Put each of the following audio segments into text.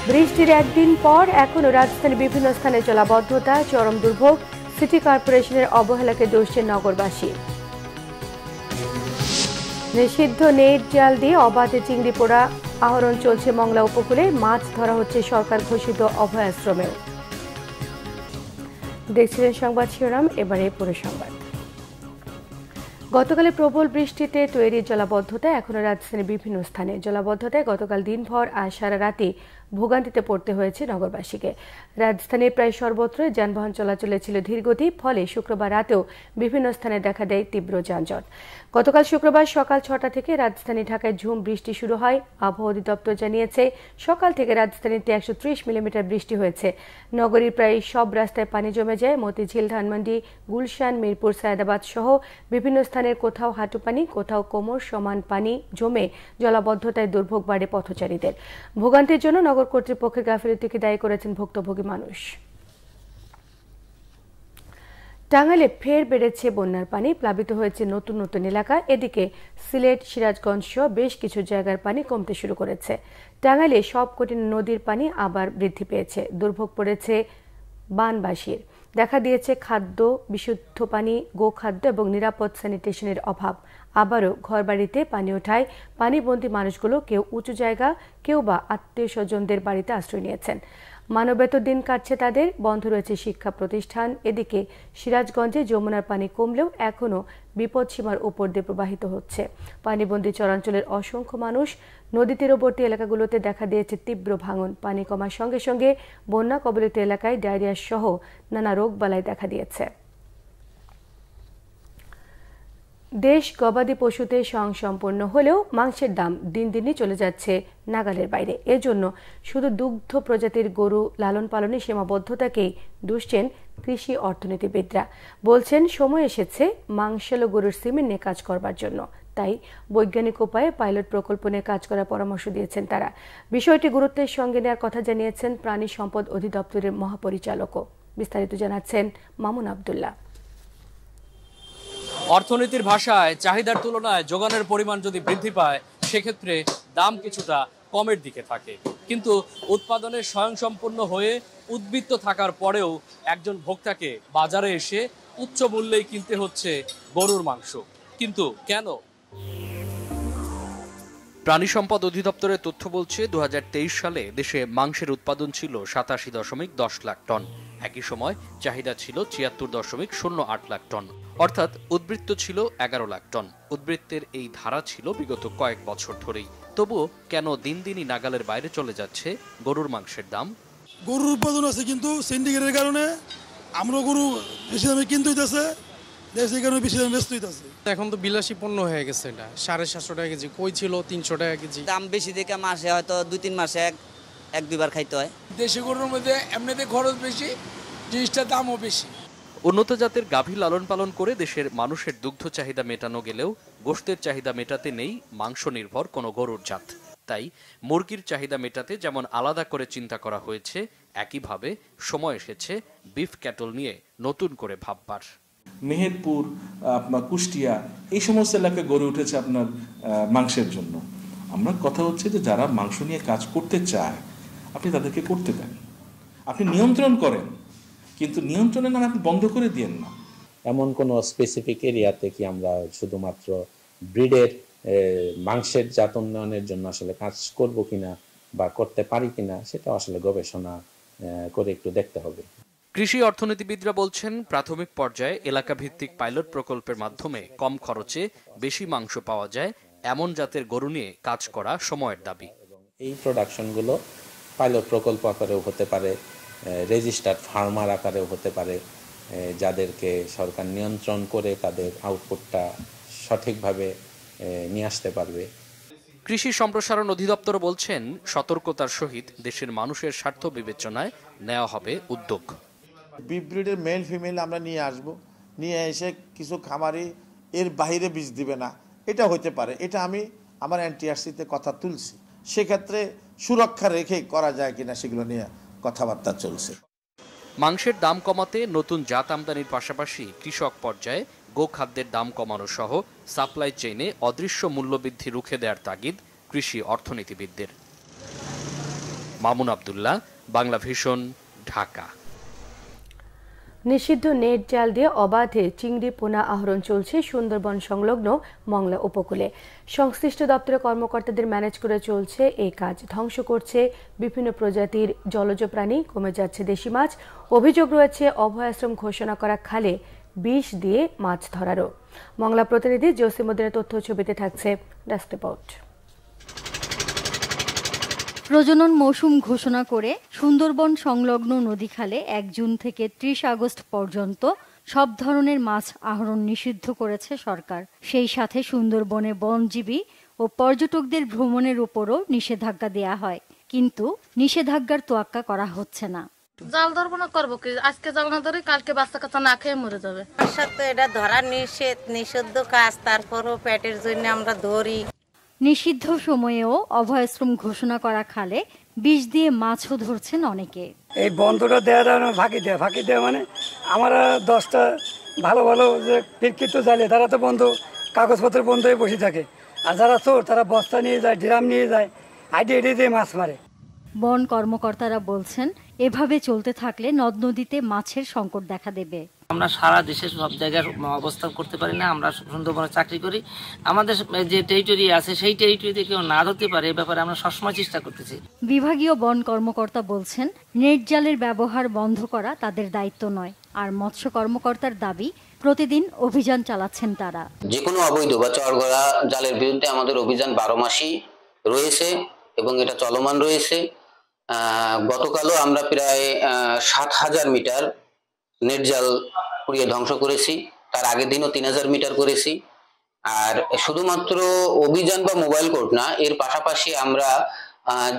বৃষ্টির একদিন পর এখনো রাজধানীর বিভিন্ন স্থানে জলাবদ্ধতা, চরম দুর্ভোগ, সিটি কর্পোরেশনের অবহেলাকে দোষ দেন নগরবাসী। নিষিদ্ধ নেট জাল দিয়ে অবাধে চিংড়ি পোড়া আহরণ চলছে মংলা উপকূলে, মাছ ধরা হচ্ছে সরকার ঘোষিত অভয়াশ্রমেও। দেখছিলেন সংবাদ শিরোনাম, এবারে পুরো সংবাদ। গতকালের প্রবল বৃষ্টিতে তৈরি জলাবদ্ধতা এখনো রাজধানীর বিভিন্ন স্থানে। জলাবদ্ধতায় গতকাল দিনভর আর সারা রাতে ভোগান্তিতে পড়তে হয়েছে নগরবাসীকে। রাজধানীর প্রায় সর্বত্র যানবাহন চলাচলে ছিল ধীরগতি, ফলে শুক্রবার রাতেও বিভিন্ন স্থানে দেখা দেয় তীব্র যানজট। গতকাল শুক্রবার সকাল ৬টা থেকে রাজধানী ঢাকায় ঝুম বৃষ্টি শুরু হয়। আবহাওয়া অধিদপ্তর জানিয়েছে, সকাল থেকে রাজধানীতে ১৩০ মিলিমিটার বৃষ্টি হয়েছে। নগরীর প্রায় সব রাস্তায় পানি জমে যায়। মতিঝিল, ধানমন্ডি, গুলশান, মিরপুর, সায়েদাবাদ সহ বিভিন্ন স্থানের কোথাও হাঁটু পানি, কোথাও কোমর সমান পানি জমে জলাবদ্ধতায় দুর্ভোগ বাড়ে পথচারীদের। ভোগান্তির জন্য নগর কর্তৃপক্ষের গাফিলতিকে দায়ী করেছেন ভুক্তভোগী মানুষ। টাঙ্গাইলে ফের বেড়েছে বন্যার পানি, প্লাবিত হয়েছে নতুন নতুন এলাকা। এদিকে সিলেট, সিরাজগঞ্জ সহ বেশ কিছু জায়গার পানি কমতে শুরু করেছে। টাঙ্গাইলে সবকটি নদীর পানি আবার বৃদ্ধি পেয়েছে। দুর্ভোগ পড়েছে বানবাসীর। দেখা দিয়েছে খাদ্য, বিশুদ্ধ পানি, গোখাদ্য এবং নিরাপদ স্যানিটেশনের অভাব। আবারও ঘরবাড়িতে পানি ওঠায় পানিবন্দী মানুষগুলো কেউ উঁচু জায়গা, কেউ বা আত্মীয় স্বজনদের বাড়িতে আশ্রয় নিয়েছেন। মানবেতর দিন কাটছে তাদের, বন্ধ রয়েছে শিক্ষা প্রতিষ্ঠান। এদিকে সিরাজগঞ্জে যমুনার পানি কমলেও এখনও বিপদসীমার উপর দিয়ে প্রবাহিত হচ্ছে। পানিবন্দী চরাঞ্চলের অসংখ্য মানুষ। নদী তীরবর্তী এলাকাগুলোতে দেখা দিয়েছে তীব্র ভাঙন। পানি কমার সঙ্গে সঙ্গে বন্যা কবলিত এলাকায় ডায়রিয়া সহ নানা রোগবালাই দেখা দিয়েছে। দেশ গবাদি পশুতে স্বয়ংসম্পূর্ণ হলেও মাংসের দাম দিন দিনই চলে যাচ্ছে নাগালের বাইরে। এজন্য শুধু দুগ্ধ প্রজাতির গরু লালন পালনে সীমাবদ্ধতাকেই দুষছেন কৃষি অর্থনীতিবিদরা। বলছেন, সময় এসেছে মাংসালো গরুর সিমেন্ট নিয়ে কাজ করবার জন্য। তাই বৈজ্ঞানিক উপায়ে পাইলট প্রকল্প নিয়ে কাজ করার পরামর্শ দিয়েছেন তারা। বিষয়টি গুরুত্বের সঙ্গে নেওয়ার কথা জানিয়েছেন প্রাণী সম্পদ অধিদপ্তরের মহাপরিচালকও। বিস্তারিত জানাচ্ছেন মামুন আবদুল্লাহ। অর্থনীতির ভাষায় চাহিদার তুলনায় যোগানের পরিমাণ যদি বৃদ্ধি পায়, সেক্ষেত্রে দাম কিছুটা কমের দিকে থাকে। কিন্তু উৎপাদনে স্বয়ংসম্পূর্ণ হয়ে উদ্বৃত্ত থাকার পরেও একজন ভোক্তাকে বাজারে এসে উচ্চ মূল্যেই কিনতে হচ্ছে গরুর মাংস। কিন্তু কেন? প্রাণী সম্পদ অধিদপ্তরের তথ্য বলছে, ২০২৩ সালে দেশে মাংসের উৎপাদন ছিল ৮৭.১০ লাখ টন। একই সময় চাহিদা ছিল ৭৪.০৮ লাখ টন, অর্থাৎ উদ্বৃত্ত ছিল ১১ লাখ টন। উদ্বৃত্তের এই ধারা ছিল বিগত কয়েক বছর ধরেই। তবুও কেন দিন দিনই নাগালের বাইরে চলে যাচ্ছে গরুর মাংসের দাম? গরুর উৎপাদন আছে, কিন্তু সিন্ডিকেটের কারণে আমরা গরু বেশি দামে কিনতে হইতেছে, দেশের কারণে বেশি দামে বেচতে হইতেছে। এখন তো বিলাসী পণ্য হয়ে গেছে। এটা ৭৫০ টাকা কেজি, কই ছিল ৩০০ টাকা কেজি। দাম বেশি দেখে মাসে হয়তো ২-৩ মাসে এক দুইবার খাইতে হয়। দেশি গরুর মধ্যে এমনিতে খরচ বেশি, জিনিসটার দামও বেশি। উন্নত জাতের গাভী লালন পালন করে দেশের মানুষের দুগ্ধ চাহিদা মেটানো গেলেও গোশতের চাহিদা মেটাতে নেই মাংস নির্ভর কোনো গরুর জাত। তাই মুরগির চাহিদা মেটাতে যেমন আলাদা করে চিন্তা করা হয়েছে, একইভাবে সময় এসেছে বিফ ক্যাটল নিয়ে নতুন করে ভাববার। মেহেরপুর, আপনার কুষ্টিয়া, এই সমস্ত এলাকায় গড়ে উঠেছে আপনার মাংসের জন্য। আমরা কথা হচ্ছে যে যারা মাংস নিয়ে কাজ করতে চায়, আপনি তাদেরকে করতে দেন, আপনি নিয়ন্ত্রণ করেন, কিন্তু নিয়ন্ত্রণের নামে আপনি বন্ধ করে দিয়েন না। এমন কোনো স্পেসিফিক এরিয়াতে কি আমরা শুধুমাত্র ব্রিডের মাংসের জাত উন্নয়নের জন্য আসলে কাজ করব কিনা বা করতে পারি কিনা, সেটা আসলে গবেষণা করে একটু দেখতে হবে। কৃষি অর্থনীতিবিদরা বলছেন, প্রাথমিক পর্যায়ে এলাকা ভিত্তিক পাইলট প্রকল্পের মাধ্যমে কম খরচে বেশি মাংস পাওয়া যায় এমন জাতের গরু নিয়ে কাজ করা সময়ের দাবি। এই প্রোডাকশনগুলো পাইলট প্রকল্প আকারেও হতে পারে, রেজিস্টার্ড ফার্মার আকারেও হতে পারে, যাদেরকে সরকার নিয়ন্ত্রণ করে তাদের আউটপুটটা সঠিকভাবে নিয়ে আসতে পারবে। কৃষি সম্প্রসারণ অধিদপ্তর বলছেন, সতর্কতার সহিত দেশের মানুষের স্বার্থ বিবেচনায় নেওয়া হবে উদ্যোগ। বিফ ব্রিডের মেল ফিমেল আমরা নিয়ে আসব, নিয়ে এসে কিছু খামারি এর বাইরে বীজ দিবে না, এটা হতে পারে। এটা আমি আমার এনটিআরসিতে কথা তুলছি। সেক্ষেত্রে সুরক্ষা রেখে করা যায় কিনা সেগুলো নিয়ে কথাবার্তা চলছে। মাংসের দাম কমাতে নতুন জাত আমদানির পাশাপাশি কৃষক পর্যায়ে গোখাদ্যের দাম কমানো সহ সাপ্লাই চেইনে অদৃশ্য মূল্যবৃদ্ধি রুখে দেওয়ার তাগিদ কৃষি অর্থনীতিবিদদের। মামুন আব্দুল্লাহ, বাংলা ভিশন, ঢাকা। নিষিদ্ধ নেট জাল দিয়ে অবাধে চিংড়ি পোনা আহরণ চলছে সুন্দরবন সংলগ্ন মংলা উপকূলে। সংশ্লিষ্ট দপ্তরের কর্মকর্তাদের ম্যানেজ করে চলছে এই কাজ। ধ্বংস করছে বিভিন্ন প্রজাতির জলজ প্রাণী, কমে যাচ্ছে দেশি মাছ। অভিযোগ রয়েছে অভয়াশ্রম ঘোষণা করা খালে বিষ দিয়ে মাছ ধরারও। মংলা প্রতিনিধি জসিমউদ্দিনের তথ্য ছবিতে থাকছে ডেস্ক রিপোর্ট। প্রজনন মৌসুম ঘোষণা করে সুন্দরবন সংলগ্ন নদীখালে 1 জুন থেকে 30 আগস্ট পর্যন্ত সব ধরনের মাছ আহরণ নিষিদ্ধ করেছে সরকার। সেই সাথে সুন্দরবনে বনজীবী ও পর্যটকদের ভ্রমণের উপরও নিষেধাজ্ঞা দেয়া হয়, কিন্তু নিষেধাজ্ঞার তোয়াক্কা করা হচ্ছে না। জাল ধরবো না, করবো কি? আজকে জাল না ধরে কালকে বাচ্চা কাচ্চা না খেয়ে মরে যাবে। এটা ধরা নিষিদ্ধ কাজ, তারপরও পেটের জন্য আমরা ধরি। নিষিদ্ধ সময়েও অভয়াশ্রম ঘোষণা করা খালে বিষ দিয়ে মাছও ধরছেন অনেকে। এই বন্ধটা দেওয়া ফাঁকি দেয় মানে আমরা 10টা ভালো ভালো যে বিক্ষিপ্ত জালে তারা তো বন্ধ, কাগজপত্র বন্ধ হয়ে বসে থাকে, আর যারা চোর তারা বস্তা নিয়ে যায়, ড্রাম নিয়ে যায়, আইডি দিয়ে মাছ মারে। বন কর্মকর্তারা বলছেন এভাবে চলতে থাকলে নদ নদীতে মাছের সংকট দেখা দেবে। আমরা সারা দেশে সব জায়গায় অবস্থান করতে পারি না, আমরা সুন্দরবনে চাকরি করি। আমাদের যে টেরিটরি আছে সেই টেরিটরিতে কেউ না ধরতে পারে, এ ব্যাপারে আমরা সবসময় চেষ্টা করতেছি। বিভাগীয় বন কর্মকর্তা বলছেন নেট জালের ব্যবহার বন্ধ করা তাদের দায়িত্ব নয়, আর মৎস্য কর্মকর্তার দাবি প্রতিদিন অভিযান চালাচ্ছেন তারা। যে কোনো অবৈধ বা চরগড়া জালের বিরুদ্ধে আমাদের অভিযান 12 মাসই রয়েছে এবং এটা চলমান রয়েছে। গতকালও আমরা প্রায় 7,000 মিটার নেট জাল পুড়িয়ে ধ্বংস করেছি, তার আগের দিনও 3,000 মিটার করেছি। আর শুধুমাত্র অভিযান বা মোবাইল কোর্ট না, এর পাশাপাশি আমরা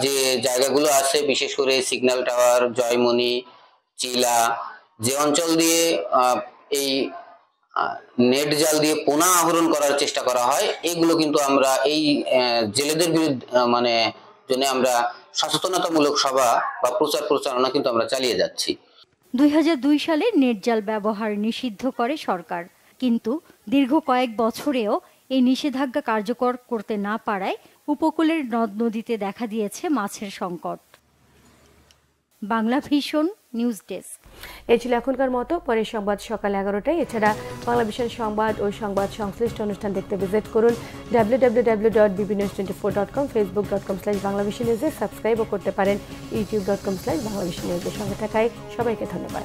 যে জায়গাগুলো আছে, বিশেষ করে সিগন্যাল টাওয়ার, জয়মনি, চিলা, যে অঞ্চল দিয়ে এই নেট জাল দিয়ে পোনা আহরণ করার চেষ্টা করা হয়, এগুলো কিন্তু আমরা এই জেলেদের বিরুদ্ধে জন্য আমরা সচেতনতামূলক সভা বা প্রচারণা কিন্তু আমরা চালিয়ে যাচ্ছি। 2002 সালে নেট জাল ব্যবহার নিষিদ্ধ করে সরকার, কিন্তু দীর্ঘ কয়েক বছরেও এই নিষেধাজ্ঞা কার্যকর করতে না পারায় উপকূলের নদ নদীতে দেখা দিয়েছে মাছের সংকট। Bangla vision news desk. এই ছিল এখনকার মতো। পরের সংবাদ সকাল 11টায়। এছাড়া বাংলা ভিশন সংবাদ ও সংবাদ সংশ্লিষ্ট অনুষ্ঠান দেখতে ভিজিট করুন www.bbnews24.com, facebook.com/banglavisionnews, সাবস্ক্রাইবও করতে পারেন youtube.com/banglavisionnews। সঙ্গে থাকায় সবাইকে ধন্যবাদ।